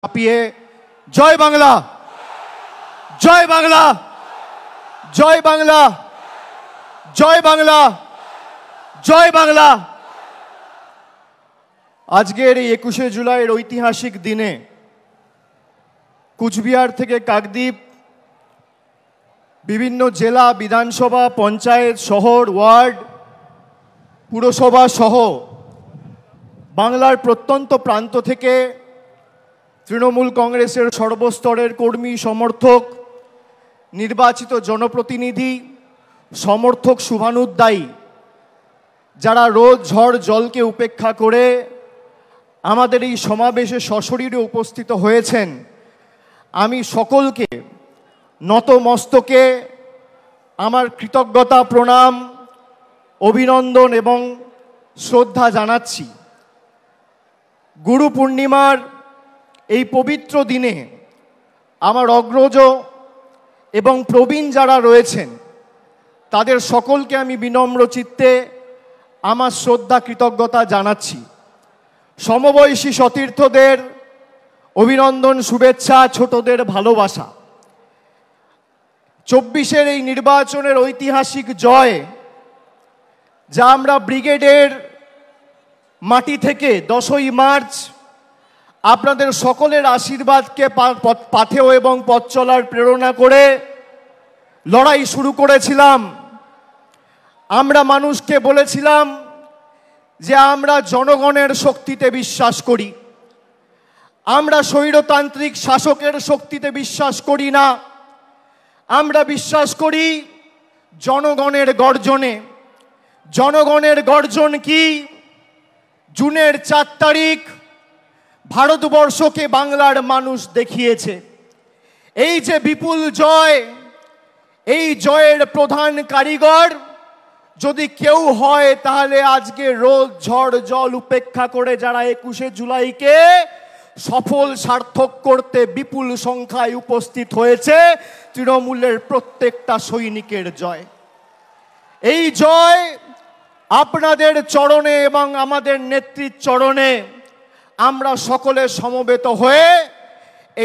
কাঁপিয়ে জয় বাংলা, জয় বাংলা, জয় বাংলা, জয় বাংলা, জয় বাংলা। আজকের এই 21শে জুলাইয়ের ঐতিহাসিক দিনে কুচবিহার থেকে কাকদ্বীপ, বিভিন্ন জেলা, বিধানসভা, পঞ্চায়েত, শহর, ওয়ার্ড, পুরসভা সহ বাংলার প্রত্যন্ত প্রান্ত থেকে তৃণমূল কংগ্রেসের সর্বস্তরের কর্মী, সমর্থক, নির্বাচিত জনপ্রতিনিধি, সমর্থক, শুভানুদ্দায়ী যারা রোদ ঝড় জলকে উপেক্ষা করে আমাদের এই সমাবেশে সশরীরে উপস্থিত হয়েছেন, আমি সকলকে নতমস্তকে আমার কৃতজ্ঞতা, প্রণাম, অভিনন্দন এবং শ্রদ্ধা জানাচ্ছি। গুরু পূর্ণিমার এই পবিত্র দিনে আমার অগ্রজ এবং প্রবীণ যারা রয়েছেন তাদের সকলকে আমি বিনম্র চিত্তে আমার শ্রদ্ধা, কৃতজ্ঞতা জানাচ্ছি। সমবয়সী সতীর্থদের অভিনন্দন, শুভেচ্ছা, ছোটদের ভালোবাসা। 24-এর এই নির্বাচনের ঐতিহাসিক জয়, যা আমরা ব্রিগেডের মাটি থেকে 10ই মার্চ আপনাদের সকলের আশীর্বাদকে পাথেয় এবং পথ চলার প্রেরণা করে লড়াই শুরু করেছিলাম। আমরা মানুষকে বলেছিলাম যে আমরা জনগণের শক্তিতে বিশ্বাস করি, আমরা স্বৈরতান্ত্রিক শাসকের শক্তিতে বিশ্বাস করি না, আমরা বিশ্বাস করি জনগণের গর্জনে। জনগণের গর্জন কি? জুনের 4 তারিখ ভারতবর্ষকে বাংলার মানুষ দেখিয়েছে। এই যে বিপুল জয়, এই জয়ের প্রধান কারিগর যদি কেউ হয় তাহলে আজকে রোদ ঝড় জল উপেক্ষা করে যারা 21শে জুলাইকে সফল সার্থক করতে বিপুল সংখ্যায় উপস্থিত হয়েছে, তৃণমূলের প্রত্যেকটা সৈনিকের জয়। এই জয় আপনাদের চরণে এবং আমাদের নেত্রীর চরণে আমরা সকলে সমবেত হয়ে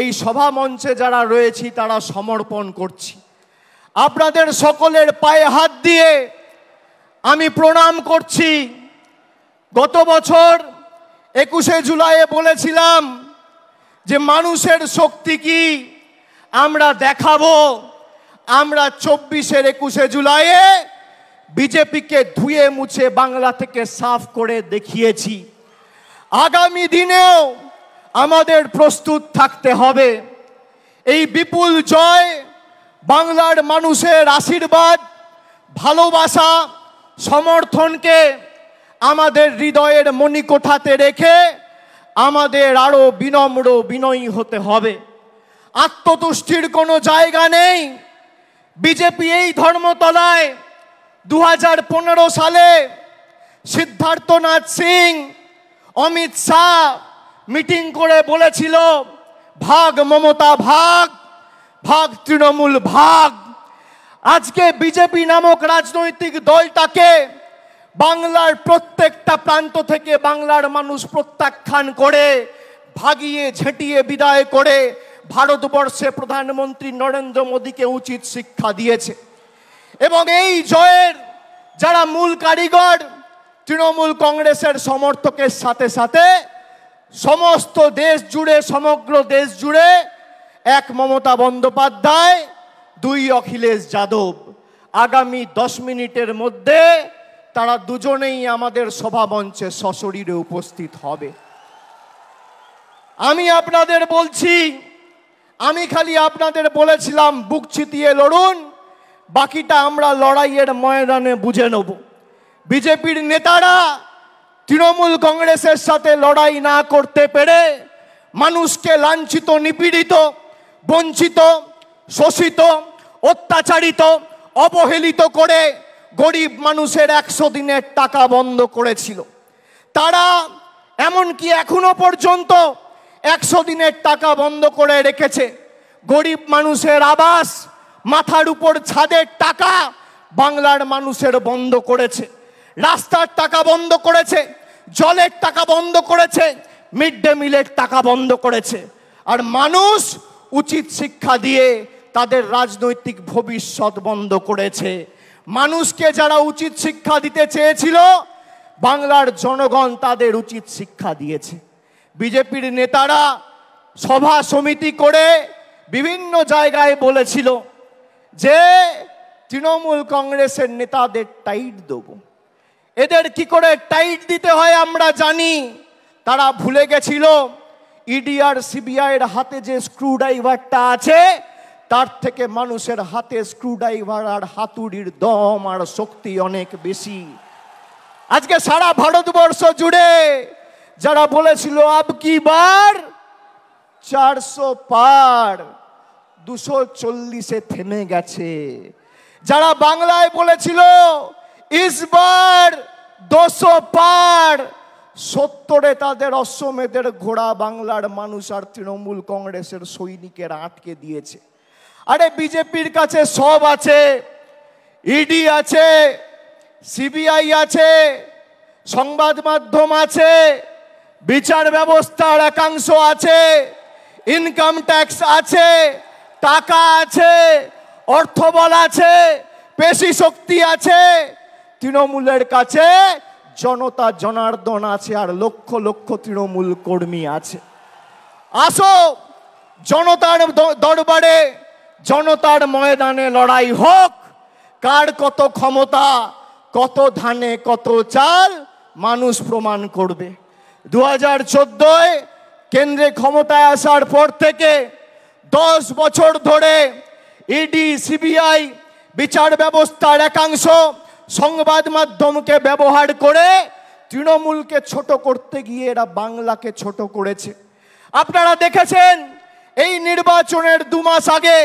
এই সভা মঞ্চে যারা রয়েছি তারা সমর্পণ করছি। আপনাদের সকলের পায়ে হাত দিয়ে আমি প্রণাম করছি। গত বছর 21শে জুলাইয়ে বলেছিলাম যে মানুষের শক্তি কি আমরা দেখাবো। আমরা 24-এর 21শে জুলাইয়ে বিজেপিকে ধুয়ে মুছে বাংলা থেকে সাফ করে দেখিয়েছি। আগামী দিনেও আমাদের প্রস্তুত থাকতে হবে। এই বিপুল জয় বাংলার মানুষের আশীর্বাদ, ভালোবাসা, সমর্থনকে আমাদের হৃদয়ের মণিকোঠাতে রেখে আমাদের আরো বিনম্র, বিনয়ী হতে হবে। আত্মতুষ্টির কোনো জায়গা নেই। বিজেপি এই ধর্মতলায় 2015 সালে সিদ্ধার্থনাথ সিং, অমিত শাহ মিটিং করে বলেছিল ভাগ মমতা ভাগ, ভাগ তৃণমূল ভাগ। আজকে বিজেপি নামক রাজনৈতিক দলটাকে বাংলার প্রত্যেকটা প্রান্ত থেকে বাংলার মানুষ প্রত্যাখ্যান করে, ভাগিয়ে ঝেঁটিয়ে বিদায় করে ভারতবর্ষে প্রধানমন্ত্রী নরেন্দ্র মোদীকে উচিত শিক্ষা দিয়েছে। এবং এই জয়ের যারা মূল কারিগর, তৃণমূল কংগ্রেসের সমর্থকের সাথে সাথে সমস্ত দেশ জুড়ে, সমগ্র দেশ জুড়ে 1 মমতা বন্দ্যোপাধ্যায়, 2 অখিলেশ যাদব। আগামী 10 মিনিটের মধ্যে তারা দুজনেই আমাদের সভা মঞ্চে সশরীরে উপস্থিত হবে। আমি আপনাদের বলছি, আমি খালি আপনাদের বলেছিলাম বুক চিতিয়ে লড়ুন, বাকিটা আমরা লড়াইয়ের ময়দানে বুঝে নেব। বিজেপির নেতারা তৃণমূল কংগ্রেসের সাথে লড়াই না করতে পেরে মানুষকে লাঞ্ছিত, নিপীড়িত, বঞ্চিত, শোষিত, অত্যাচারিত, অবহেলিত করে গরিব মানুষের 100 দিনের টাকা বন্ধ করেছিল। তারা এমনকি এখনো পর্যন্ত 100 দিনের টাকা বন্ধ করে রেখেছে। গরিব মানুষের আবাস, মাথার উপর ছাদের টাকা বাংলার মানুষের বন্ধ করেছে। রাস্তার টাকা বন্ধ করেছে, জলের টাকা বন্ধ করেছে, মিড ডে মিলের টাকা বন্ধ করেছে। আর মানুষ উচিত শিক্ষা দিয়ে তাদের রাজনৈতিক ভবিষ্যৎ বন্ধ করেছে। মানুষকে যারা উচিত শিক্ষা দিতে চেয়েছিল, বাংলার জনগণ তাদের উচিত শিক্ষা দিয়েছে। বিজেপির নেতারা সভা সমিতি করে বিভিন্ন জায়গায় বলেছিল যে তৃণমূল কংগ্রেসের নেতাদের টাইট দেব। এদের কি করে টাইট দিতে হয় আমরা জানি। তারা ভুলে গেছিল ইডি আর সিবিআইয়ের হাতে যে স্ক্রুড্রাইভারটা আছে, তার থেকে মানুষের হাতে স্ক্রুড্রাইভার আর হাতুড়ির দম আর শক্তি অনেক বেশি। আজকে সারা ভারতবর্ষ জুড়ে যারা বলেছিল আব কি বার 400 পার, 240-এ থেমে গেছে। যারা বাংলায় বলেছিল ইসবার 200 পার, 70-এ তাদের অশ্বমেধের ঘোড়া বাংলার মানুষ আর তৃণমূল কংগ্রেসের সৈনিকেরা আটকে দিয়েছে। আরে বিজেপির কাছে সব আছে, ইডি আছে, সিবিআই আছে, সংবাদ মাধ্যম আছে, বিচার ব্যবস্থার একাংশ আছে, ইনকাম ট্যাক্স আছে, টাকা আছে, অর্থবল আছে, পেশি শক্তি আছে। তৃণমূলের কাছে জনতা জনার্দন আছে আর লক্ষ লক্ষ তৃণমূল কর্মী আছে। আসো জনতার দরবারে, জনতার ময়দানে লড়াই হোক। কার কত ক্ষমতা, কত ধানে কত চাল, মানুষ প্রমাণ করবে। 2014-এ কেন্দ্রে ক্ষমতায় আসার পর থেকে 10 বছর ধরে ইডি সিবিআই বিচার ব্যবস্থার একাংশ সংবাদ মাধ্যমকে ব্যবহার করে তৃণমূলকে ছোট করতে গিয়ে এরা বাংলাকে ছোট করেছে। আপনারা দেখেছেন এই নির্বাচনের 2 মাস আগে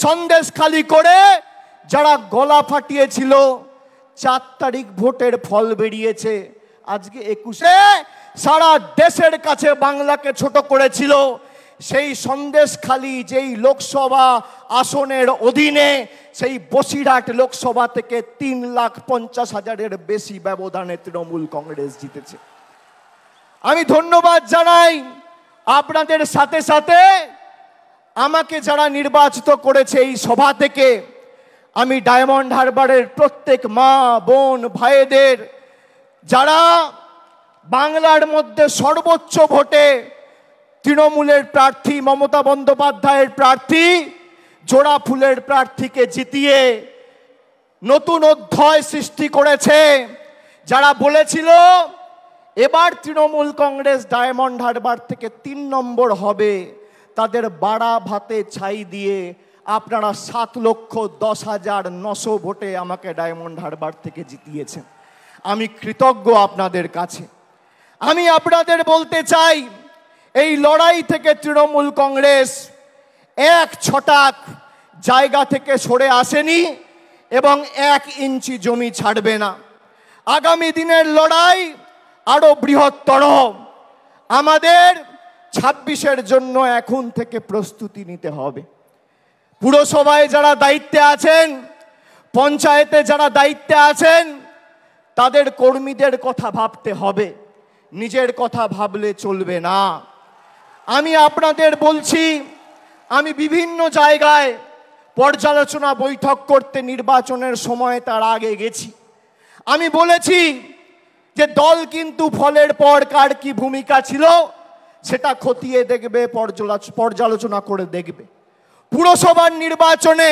সন্দেশখালি করে যারা গলা ফাটিয়েছিল, 4 তারিখ ভোটের ফল বেরিয়েছে। আজকে 21-এ সারা দেশের কাছে বাংলাকে ছোট করেছিল। সেই সন্দেশখালি যেই লোকসভা আসনের অধীনে, সেই বসিরহাট লোকসভা থেকে 3,50,000-এর বেশি ব্যবধানে তৃণমূল কংগ্রেস জিতেছে। আমি ধন্যবাদ জানাই আপনাদের সাথে সাথে আমাকে যারা নির্বাচিত করেছে এই সভা থেকে। আমি ডায়মন্ড হারবারের প্রত্যেক মা বোন ভাইদের, যারা বাংলার মধ্যে সর্বোচ্চ ভোটে তৃণমূলের প্রার্থী মমতা বন্দ্যোপাধ্যায়ের প্রার্থী জোড়া ফুলের প্রার্থীকে জিতিয়ে নতুন অধ্যায় সৃষ্টি করেছে, যারা বলেছিল এবার তৃণমূল কংগ্রেস ডায়মন্ড হারবার থেকে 3 নম্বর হবে, তাদের বাড়া ভাতে ছাই দিয়ে আপনারা 7,10,900 ভোটে আমাকে ডায়মন্ড হারবার থেকে জিতিয়েছেন। আমি কৃতজ্ঞ আপনাদের কাছে। আমি আপনাদের বলতে চাই, এই লড়াই থেকে তৃণমূল কংগ্রেস 1 ছটাক জায়গা থেকে সরে আসেনি এবং 1 ইঞ্চি জমি ছাড়বে না। আগামী দিনের লড়াই আরো বৃহত্তর। আমাদের 26-এর জন্য এখন থেকে প্রস্তুতি নিতে হবে। পুরসভায় যারা দায়িত্বে আছেন, পঞ্চায়েতে যারা দায়িত্বে আছেন, তাদের কর্মীদের কথা ভাবতে হবে, নিজের কথা ভাবলে চলবে না। আমি আপনাদের বলছি, আমি বিভিন্ন জায়গায় পর্যালোচনা বৈঠক করতে নির্বাচনের সময় তার আগে গেছি। আমি বলেছি যে দল কিন্তু ফলের পর কার কি ভূমিকা ছিল সেটা খতিয়ে দেখবে, পর্যালোচনা করে দেখবে। পুরসভার নির্বাচনে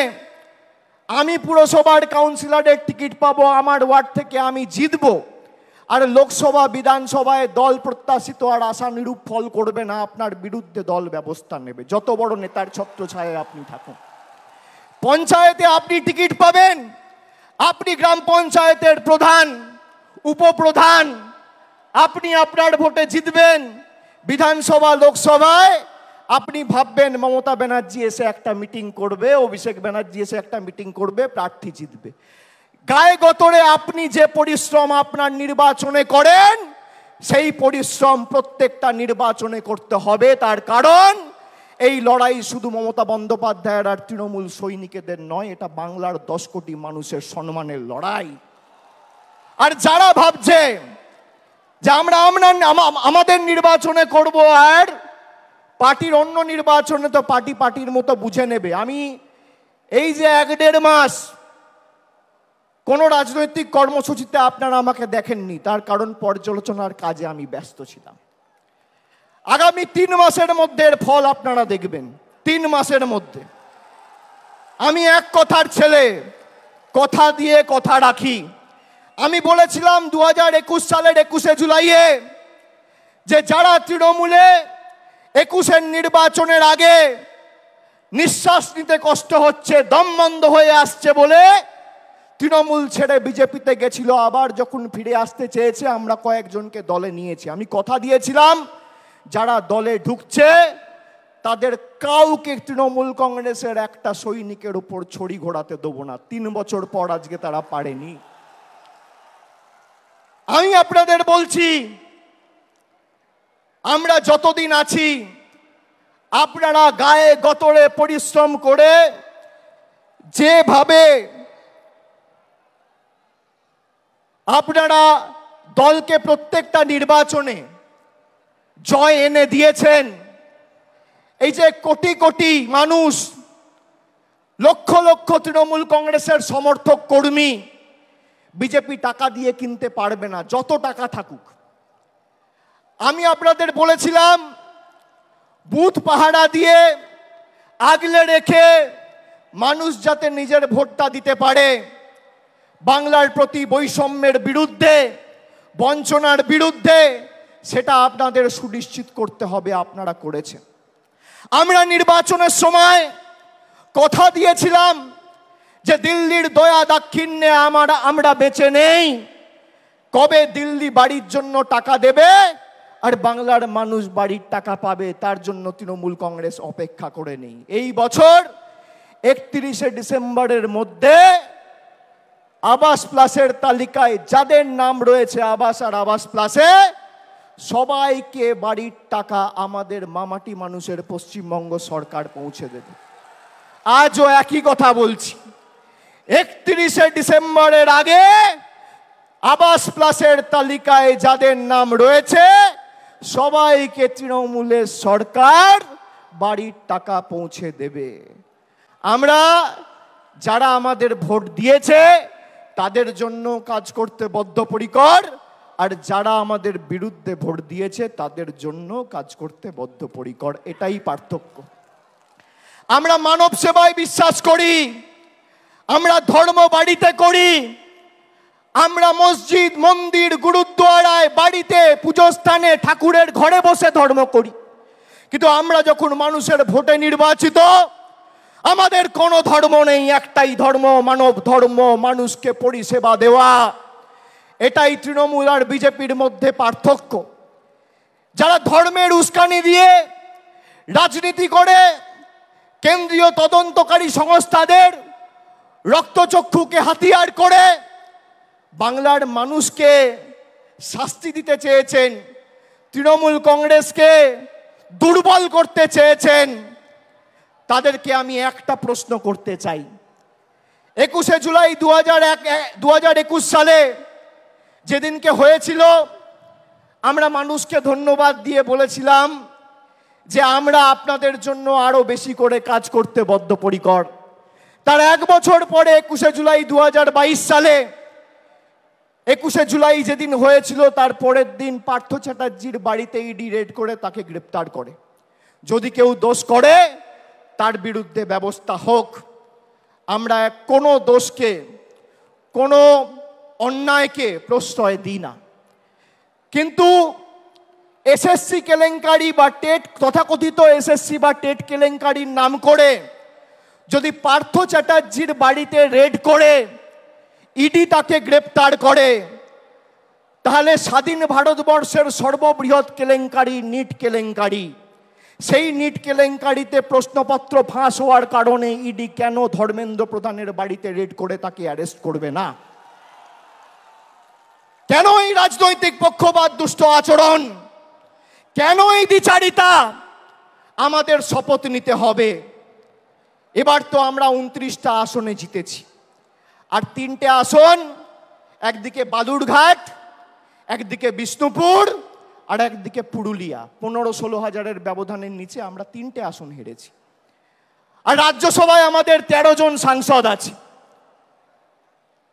আমি পুরসভার কাউন্সিলরের টিকিট পাবো, আমার ওয়ার্ড থেকে আমি জিতবো। আর লোকসভা বিধানসভায় দল প্রত্যাশিত আর আশানুরূপ ফল করবে না, আপনার বিরুদ্ধে দল ব্যবস্থা নেবে, যত বড় নেতার ছত্রছায়ায় আপনি থাকুন। পঞ্চায়েতে আপনি টিকিট পাবেন, আপনি গ্রাম পঞ্চায়েতের প্রধান, উপপ্রধান, আপনি আপনার ভোটে জিতবেন। বিধানসভা লোকসভায় আপনি ভাববেন মমতা ব্যানার্জি এসে একটা মিটিং করবে, অভিষেক ব্যানার্জি এসে একটা মিটিং করবে, প্রার্থী জিতবে। গায়ে গতরে আপনি যে পরিশ্রম আপনার নির্বাচনে করেন, সেই পরিশ্রম প্রত্যেকটা নির্বাচনে করতে হবে। তার কারণ এই লড়াই শুধু মমতা বন্দ্যোপাধ্যায়ের আর তৃণমূল সৈনিকদের নয়, এটা বাংলার 10 কোটি মানুষের সম্মানের লড়াই। আর যারা ভাবছে যে আমরা আমাদের নির্বাচনে করব আর পার্টির অন্য নির্বাচনে তো পার্টির মতো বুঝে নেবে। আমি এই যে 1-1.5 মাস কোনো রাজনৈতিক কর্মসূচিতে আপনারা আমাকে দেখেননি, তার কারণ পর্যালোচনার কাজে আমি ব্যস্ত ছিলাম। আগামী 3 মাসের মধ্যে এর ফল আপনারা দেখবেন। 3 মাসের মধ্যে। আমি এক কথার ছেলে, কথা দিয়ে কথা রাখি। আমি বলেছিলাম 2021 সালের 21শে জুলাইয়ে যে যারা তৃণমূলে 21-এর নির্বাচনের আগে নিঃশ্বাস নিতে কষ্ট হচ্ছে, দম বন্ধ হয়ে আসছে বলে তৃণমূল ছেড়ে বিজেপিতে গেছিল, আবার যখন ফিরে আসতে চেয়েছে আমরা কয়েকজনকে দলে নিয়েছি। আমি কথা দিয়েছিলাম যারা দলে ঢুকছে তাদের কাউকে তৃণমূল কংগ্রেসের একটা সৈনিকের উপর ছড়ি ঘোরাতে দেবো না। 3 বছর পর আজকে তারা পারেনি। আমি আপনাদের বলছি, আমরা যতদিন আছি আপনারা গায়ে গতরে পরিশ্রম করে যেভাবে আপনারা দলকে প্রত্যেকটা নির্বাচনে জয় এনে দিয়েছেন, এই যে কোটি কোটি মানুষ, লক্ষ লক্ষ তৃণমূল কংগ্রেসের সমর্থক কর্মী বিজেপি টাকা দিয়ে কিনতে পারবে না, যত টাকা থাকুক। আমি আপনাদের বলেছিলাম বুথ পাহারা দিয়ে আগলে রেখে মানুষ যাতে নিজের ভোটটা দিতে পারে, বাংলার প্রতি বৈষম্যের বিরুদ্ধে, বঞ্চনার বিরুদ্ধে, সেটা আপনাদের সুনিশ্চিত করতে হবে। আপনারা করেছেন। আমরা নির্বাচনের সময় কথা দিয়েছিলাম যে দিল্লির দয়া দাক্ষিণ্যে আমরা বেঁচে নেই, কবে দিল্লি বাড়ির জন্য টাকা দেবে আর বাংলার মানুষ বাড়ির টাকা পাবে তার জন্য তৃণমূল কংগ্রেস অপেক্ষা করে নেই। এই বছর 31শে ডিসেম্বরের মধ্যে আবাস প্লাসের তালিকায় যাদের নাম রয়েছে আবাস আর আবাস প্লাসে, সবাইকে বাড়ির টাকা আমাদের মামাটি মানুষের পশ্চিমবঙ্গ সরকার পৌঁছে দেবে। আজও একই কথা বলছি, 31শে ডিসেম্বরের আগে আবাস প্লাসের তালিকায় যাদের নাম রয়েছে সবাইকে তৃণমূলের সরকার বাড়ির টাকা পৌঁছে দেবে। আমরা যারা আমাদের ভোট দিয়েছে তাদের জন্য কাজ করতে বদ্ধপরিকর, আর যারা আমাদের বিরুদ্ধে ভোট দিয়েছে তাদের জন্য কাজ করতে বদ্ধপরিকর। এটাই পার্থক্য। আমরা মানব সেবায় বিশ্বাস করি, আমরা ধর্ম বাড়িতে করি, আমরা মসজিদ, মন্দির, গুরুদ্বারায়, বাড়িতে, পুজোস্থানে, ঠাকুরের ঘরে বসে ধর্ম করি। কিন্তু আমরা যখন মানুষের ভোটে নির্বাচিত, আমাদের কোনো ধর্ম নেই, একটাই ধর্ম, মানব ধর্ম, মানুষকে পরিষেবা দেওয়া। এটাই তৃণমূল আর বিজেপির মধ্যে পার্থক্য। যারা ধর্মের উস্কানি দিয়ে রাজনীতি করে, কেন্দ্রীয় তদন্তকারী সংস্থাদের রক্তচক্ষুকে হাতিয়ার করে বাংলার মানুষকে শাস্তি দিতে চেয়েছেন, তৃণমূল কংগ্রেসকে দুর্বল করতে চেয়েছেন, তাদেরকে আমি একটা প্রশ্ন করতে চাই। 21শে জুলাই 2021 সালে যেদিনকে হয়েছিল, আমরা মানুষকে ধন্যবাদ দিয়ে বলেছিলাম যে আমরা আপনাদের জন্য আরো বেশি করে কাজ করতে বদ্ধপরিকর। তার 1 বছর পরে 21শে জুলাই 2022 সালে, 21শে জুলাই যেদিন হয়েছিল তার পরের দিন পার্থ চ্যাটার্জির বাড়িতে ইডি রেড করে তাকে গ্রেপ্তার করে। যদি কেউ দোষ করে তার বিরুদ্ধে ব্যবস্থা হোক। আমরা কোনো দোষকে, কোনো অন্যায়কে প্রশ্রয় দিই না। কিন্তু এসএসসি কেলেঙ্কারি বা টেট, তথাকথিত এসএসসি বা টেট কেলেঙ্কারির নাম করে যদি পার্থ চ্যাটার্জির বাড়িতে রেড করে ইডি তাকে গ্রেপ্তার করে, তাহলে স্বাধীন ভারতবর্ষের সর্ববৃহৎ কেলেঙ্কারি নিট কেলেঙ্কারি, সেই নিট কেলেঙ্কারিতে প্রশ্নপত্র ফাঁস হওয়ার কারণে ইডি কেন ধর্মেন্দ্র প্রধানের বাড়িতে রেড করে তাকে অ্যারেস্ট করবে না? কেন এই রাজনৈতিক পক্ষপাত, দুষ্ট আচরণ, কেন এই দ্বিচারিতা? আমাদের শপথ নিতে হবে। এবার তো আমরা 29টা আসনে জিতেছি, আর 3টে আসন, একদিকে বালুরঘাট, একদিকে বিষ্ণুপুর, আর একদিকে পুরুলিয়া, 15-16 হাজারের ব্যবধানের নিচে আমরা 3টে আসন হেরেছি। আর রাজ্যসভায় আমাদের 13 জন সাংসদ আছে।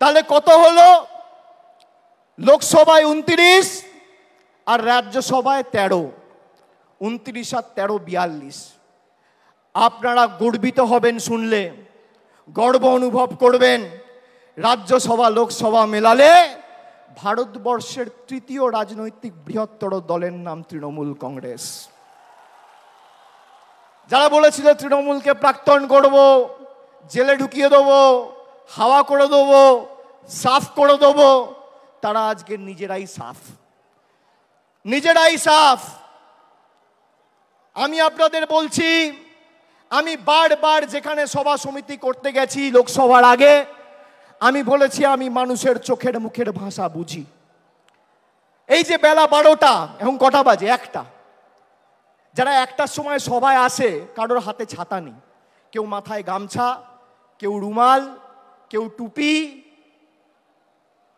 তাহলে কত হলো? লোকসভায় 29 আর রাজ্যসভায় 13। 29 আর 13 42। আপনারা গর্বিত হবেন শুনলে, গর্ব অনুভব করবেন। রাজ্যসভা লোকসভা মেলালে ভারতবর্ষের 3য় রাজনৈতিক বৃহত্তর দলের নাম তৃণমূল কংগ্রেস। যারা বলেছিল তৃণমূলকে প্রাক্তন করব, জেলে ঢুকিয়ে দেবো, হাওয়া করে দেবো, সাফ করে দেবো, তারা আজকে নিজেরাই সাফ। আমি আপনাদের বলছি, আমি বারবার যেখানে সভা সমিতি করতে গেছি লোকসভার আগে, আমি বলেছি আমি মানুষের চোখের মুখের ভাষা বুঝি। এই যে বেলা 12টা, এখন কটা বাজে? 1টা। যারা 1টার সময় সভায় আসে, কারোর হাতে ছাতা নেই, কেউ মাথায় গামছা, কেউ রুমাল, কেউ টুপি,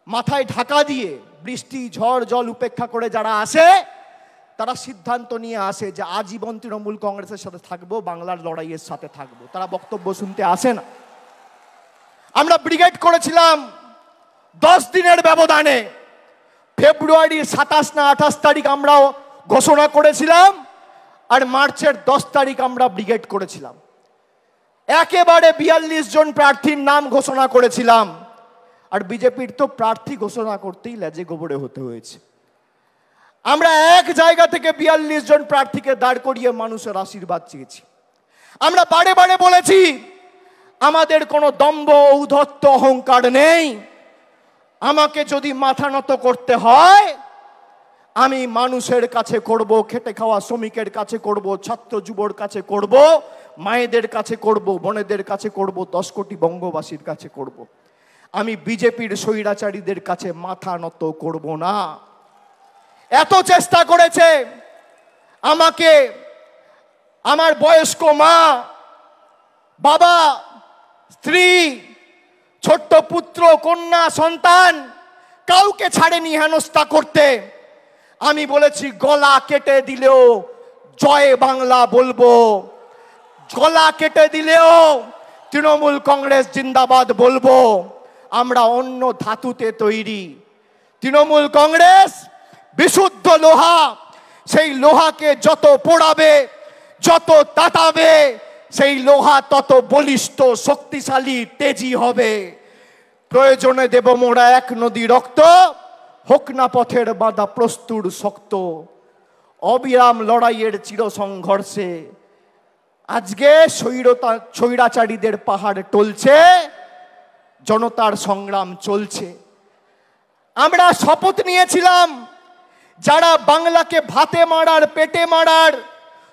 মাথায় ঢাকা দিয়ে বৃষ্টি ঝড় জল উপেক্ষা করে যারা আসে, তারা সিদ্ধান্ত নিয়ে আসে যে আজীবন তৃণমূল কংগ্রেসের সাথে থাকবো, বাংলার লড়াইয়ের সাথে থাকবো। তারা বক্তব্য শুনতে আসে না। আমরা ব্রিগেড করেছিলাম 10 দিনের ব্যবধানে। ফেব্রুয়ারির 27 না 28 তারিখ আমরাও ঘোষণা করেছিলাম, আর মার্চের 10 তারিখ আমরা ব্রিগেড করেছিলাম। একেবারে 42 জন প্রার্থীর নাম ঘোষণা করেছিলাম। আর বিজেপির তো প্রার্থী ঘোষণা করতেই লেজে গোবরে হতে হয়েছে। আমরা এক জায়গা থেকে 42 জন প্রার্থীকে দাঁড় করিয়ে মানুষের আশীর্বাদ চেয়েছি। আমরা বারে বারে বলেছি আমাদের কোনো দম্ভ ঔদ্ধত্য অহংকার নেই। আমাকে যদি মাথা নত করতে হয়, আমি মানুষের কাছে করব, খেটে খাওয়া শ্রমিকের কাছে করব, ছাত্র যুবর কাছে করব, মায়েদের কাছে করব, বোনেদের কাছে করব, 10 কোটি বঙ্গবাসীর কাছে করব। আমি বিজেপির স্বৈরাচারীদের কাছে মাথা নত করব না। এত চেষ্টা করেছে আমাকে আমার বয়স্ক মা, বাবা, স্ত্রী, ছোট্ট পুত্র, কন্যা, সন্তান কাউকে ছাড়েনি হেনস্থা করতে। আমি বলেছি গলা কেটে দিলেও জয় বাংলা বলবো, গলা কেটে দিলেও তৃণমূল কংগ্রেস জিন্দাবাদ বলবো। আমরা অন্য ধাতুতে তৈরি। তৃণমূল কংগ্রেস বিশুদ্ধ লোহা। সেই লোহাকে যত পোড়াবে, যত তাতাবে, সেই লোহা তত বলিষ্ঠ, শক্তিশালী, তেজি হবে। প্রয়োজনে দেব মোরা 1 নদী রক্ত, হোক না পথের বাঁধা প্রস্তুর শক্ত। অবিরাম লড়াইয়ের চির সংঘর্ষে আজকে স্বৈরাচারীদের পাহাড় টলছে, জনতার সংগ্রাম চলছে। আমরা শপথ নিয়েছিলাম যারা বাংলাকে ভাতে মারার, পেটে মারার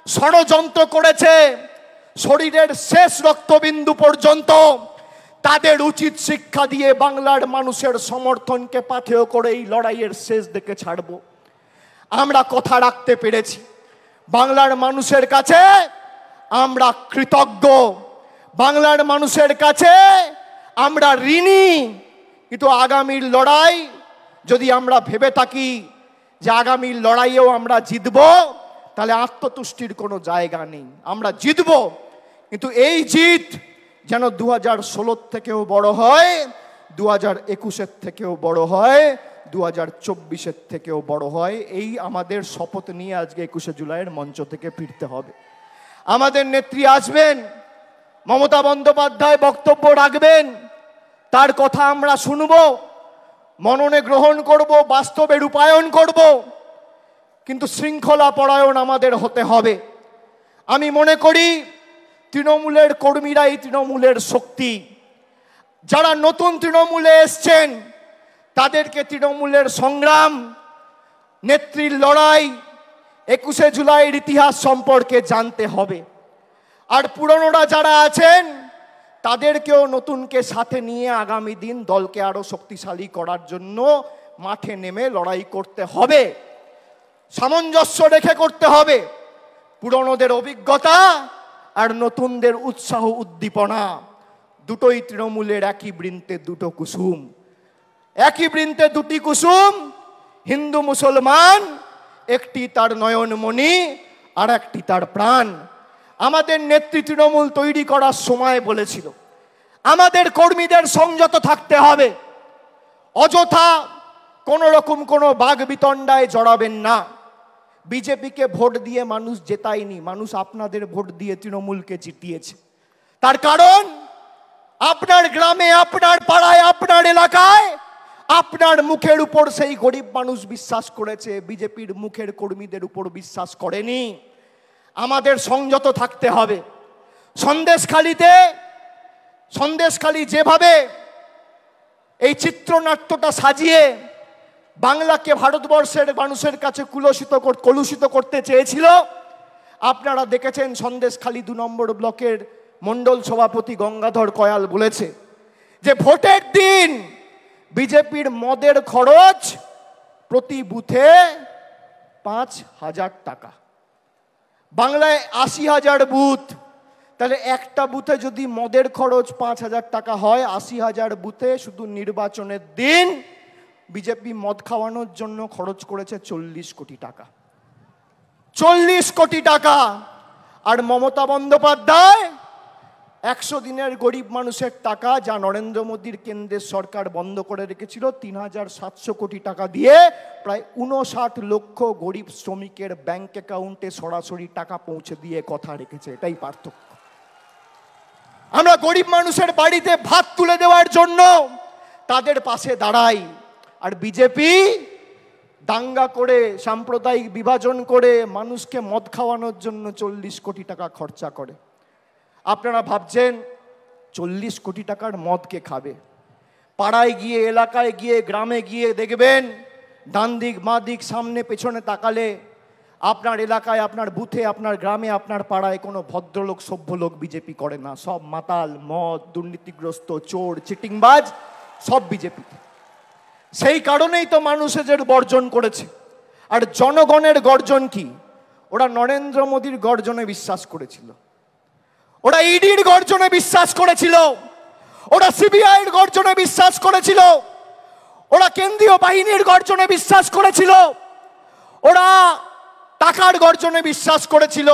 ষড়যন্ত্র করেছে, শরীরের শেষ রক্তবিন্দু পর্যন্ত তাদের উচিত শিক্ষা দিয়ে বাংলার মানুষের সমর্থনকে পাথেয় করে এই লড়াইয়ের শেষ দিকে ছাড়ব। আমরা কথা রাখতে পেরেছি। বাংলার মানুষের কাছে আমরা কৃতজ্ঞ, বাংলার মানুষের কাছে আমরা ঋণী। কিন্তু আগামীর লড়াই যদি আমরা ভেবে থাকি যে আগামীর লড়াইয়েও আমরা জিতব, তাহলে আত্মতুষ্টির কোনো জায়গা নেই। আমরা জিতব, কিন্তু এই জিত যেন 2016 থেকেও বড় হয়, 2021 থেকেও বড় হয়, 2024 থেকেও বড় হয়। এই আমাদের শপথ নিয়ে আজকে 21শে জুলাইয়ের মঞ্চ থেকে ফিরতে হবে। আমাদের নেত্রী আসবেন, মমতা বন্দ্যোপাধ্যায় বক্তব্য রাখবেন, তার কথা আমরা শুনব, মননে গ্রহণ করব, বাস্তবে রূপায়ণ করব। কিন্তু শৃঙ্খলা পরায়ণ আমাদের হতে হবে। আমি মনে করি তৃণমূলের কর্মীরাই তৃণমূলের শক্তি। যারা নতুন তৃণমূলে এসছেন তাদেরকে তৃণমূলের সংগ্রাম, নেত্রীর লড়াই, 21শে জুলাইয়ের ইতিহাস সম্পর্কে জানতে হবে। আর পুরনোরা যারা আছেন তাদেরকেও নতুনকে সাথে নিয়ে আগামী দিন দলকে আরো শক্তিশালী করার জন্য মাঠে নেমে লড়াই করতে হবে। সামঞ্জস্য রেখে করতে হবে। পুরনোদের অভিজ্ঞতা আর নতুনদের উৎসাহ উদ্দীপনা দুটোই তৃণমূলের একই বৃন্তে দুটো কুসুম। একই বৃন্তে দুটি কুসুম, হিন্দু মুসলমান একটি তার নয়নমণি আর একটি তার প্রাণ। আমাদের নেত্রী তৃণমূল তৈরি করার সময় বলেছিল আমাদের কর্মীদের সংযত থাকতে হবে, অযথা কোনো রকম কোনো বাগ বিতণ্ডায় জড়াবেন না। বিজেপিকে ভোট দিয়ে মানুষ জেতায়নি, মানুষ আপনাদের ভোট দিয়ে তৃণমূলকে জিতিয়েছে। তার কারণ আপনার গ্রামে, আপনার পাড়ায়, আপনার এলাকায় আপনার মুখের উপর সেই গরিব মানুষ বিশ্বাস করেছে, বিজেপির মুখের কর্মীদের উপর বিশ্বাস করেনি। আমাদের সংযত থাকতে হবে। সন্দেশখালী যেভাবে এই চিত্রনাট্যটা সাজিয়ে বাংলাকে ভারতবর্ষের মানুষের কাছে কলুষিত করতে চেয়েছিল, আপনারা দেখেছেন সন্দেশখালী 2 নম্বর ব্লকের মণ্ডল সভাপতি গঙ্গাধর কয়াল বলেছে যে ভোটের দিন বিজেপির মদের খরচ প্রতি বুথে 5,000 টাকা। বাংলায় 80,000 বুথ, তাহলে একটা বুথে যদি মদের খরচ 5,000 টাকা হয়, 80,000 বুথে শুধু নির্বাচনের দিন বিজেপি মদ খাওয়ানোর জন্য খরচ করেছে 40 কোটি টাকা। 40 কোটি টাকা। আর মমতা বন্দ্যোপাধ্যায় 100 দিনের গরিব মানুষের টাকা, যা নরেন্দ্র মোদীর কেন্দ্রের সরকার বন্ধ করে রেখেছিল, 3,700 কোটি টাকা দিয়ে প্রায় 59 লক্ষ গরিব শ্রমিকের ব্যাংক অ্যাকাউন্টে সরাসরি টাকা পৌঁছে দিয়ে কথা রেখেছে। এটাই পার্থক্য। আমরা গরিব মানুষের বাড়িতে ভাত তুলে দেওয়ার জন্য তাদের পাশে দাঁড়াই, আর বিজেপি দাঙ্গা করে, সাম্প্রদায়িক বিভাজন করে মানুষকে মদ খাওয়ানোর জন্য 40 কোটি টাকা খরচা করে। আপনারা ভাবছেন 40 কোটি টাকার মদ কে খাবে? পাড়ায় গিয়ে, এলাকায় গিয়ে, গ্রামে গিয়ে দেখবেন ডান দিক, বাঁ দিক, সামনে পেছনে তাকালে আপনার এলাকায়, আপনার বুথে, আপনার গ্রামে, আপনার পাড়ায় কোনো ভদ্রলোক, সভ্য লোক বিজেপি করে না। সব মাতাল, মদ, দুর্নীতিগ্রস্ত, চোর, চিটিংবাজ, সব বিজেপি। সেই কারণেই তো মানুষ এদের বর্জন করেছে। আর জনগণের গর্জন কি? ওরা নরেন্দ্র মোদীর গর্জনে বিশ্বাস করেছিল, ওরা ইডির গর্জনে বিশ্বাস করেছিল, ওরা সিবিআইয়ের গর্জনে বিশ্বাস করেছিল, ওরা কেন্দ্রীয় বাহিনীর গর্জনে বিশ্বাস করেছিল, ওরা টাকার গর্জনে বিশ্বাস করেছিল,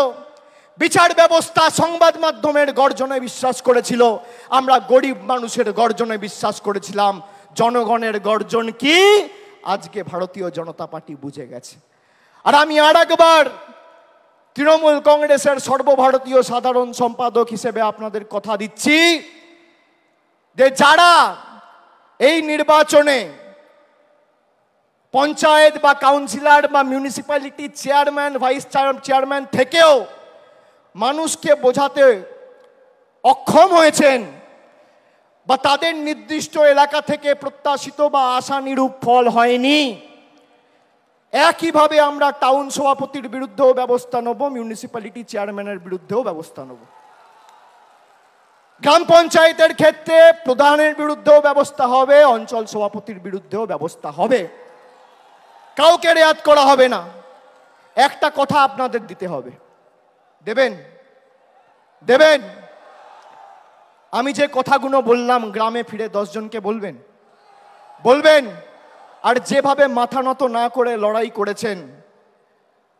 বিচার ব্যবস্থা, সংবাদ মাধ্যমের গর্জনে বিশ্বাস করেছিল। আমরা গরিব মানুষের গর্জনে বিশ্বাস করেছিলাম। জনগণের গর্জন কি আজকে ভারতীয় জনতা পার্টি বুঝে গেছে। আর আমি আরেকবার তৃণমূল কংগ্রেসের সর্বভারতীয় সাধারণ সম্পাদক হিসেবে আপনাদের কথা দিচ্ছি যে যারা এই নির্বাচনে পঞ্চায়েত বা কাউন্সিলর বা মিউনিসিপ্যালিটি চেয়ারম্যান, ভাইস চেয়ারম্যান থেকেও মানুষকে বোঝাতে অক্ষম হয়েছেন, বা তাদের নির্দিষ্ট এলাকা থেকে প্রত্যাশিত বা আশানুরূপ ফল হয়নি, একইভাবে আমরা টাউন সভাপতির বিরুদ্ধেও ব্যবস্থা নেব, মিউনিসিপ্যালিটি চেয়ারম্যানের বিরুদ্ধেও ব্যবস্থা নেব। গ্রাম পঞ্চায়েতের ক্ষেত্রে প্রধানের বিরুদ্ধেও ব্যবস্থা হবে, অঞ্চল সভাপতির বিরুদ্ধেও ব্যবস্থা হবে। কাউকে রেয়াত করা হবে না। একটা কথা আপনাদের দিতে হবে, দেবেন? দেবেন? আমি যে কথাগুলো বললাম গ্রামে ফিরে 10 জনকে বলবেন? বলবেন? আর যেভাবে মাথা নত না করে লড়াই করেছেন,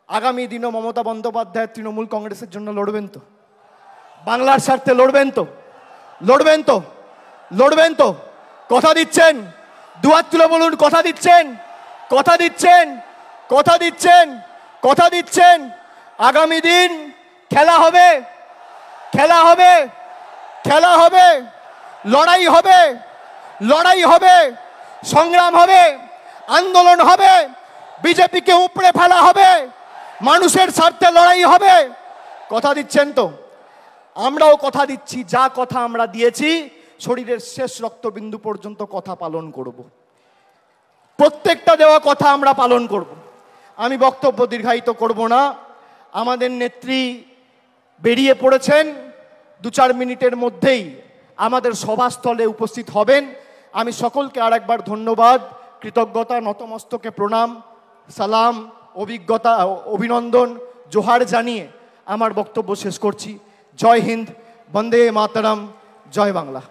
আগামী দিনও মমতা বন্দ্যোপাধ্যায় তৃণমূল কংগ্রেসের জন্য লড়বেন তো? বাংলার স্বার্থে লড়বেন তো? লড়বেন তো? লড়বেন তো? কথা দিচ্ছেন? দুহাত তুলে বলুন, কথা দিচ্ছেন? কথা দিচ্ছেন? কথা দিচ্ছেন? কথা দিচ্ছেন? আগামী দিন খেলা হবে, খেলা হবে, খেলা হবে, লড়াই হবে, লড়াই হবে, সংগ্রাম হবে, আন্দোলন হবে, বিজেপিকে উপড়ে ফেলা হবে, মানুষের স্বার্থে লড়াই হবে। কথা দিচ্ছেন তো? আমরাও কথা দিচ্ছি, যা কথা আমরা দিয়েছি শরীরের শেষ রক্তবিন্দু পর্যন্ত কথা পালন করব। প্রত্যেকটা দেওয়া কথা আমরা পালন করব। আমি বক্তব্য দীর্ঘায়িত করব না। আমাদের নেত্রী বেরিয়ে পড়েছেন, 2-4 মিনিটের মধ্যেই আমাদের সভাস্থলে উপস্থিত হবেন। আমি সকলকে আরেকবার ধন্যবাদ, কৃতজ্ঞতা, নতমস্তকে প্রণাম, সালাম, অভিনন্দন, জোহার জানিয়ে আমার বক্তব্য শেষ করছি। জয় হিন্দ, বন্দে মাতরম, জয় বাংলা।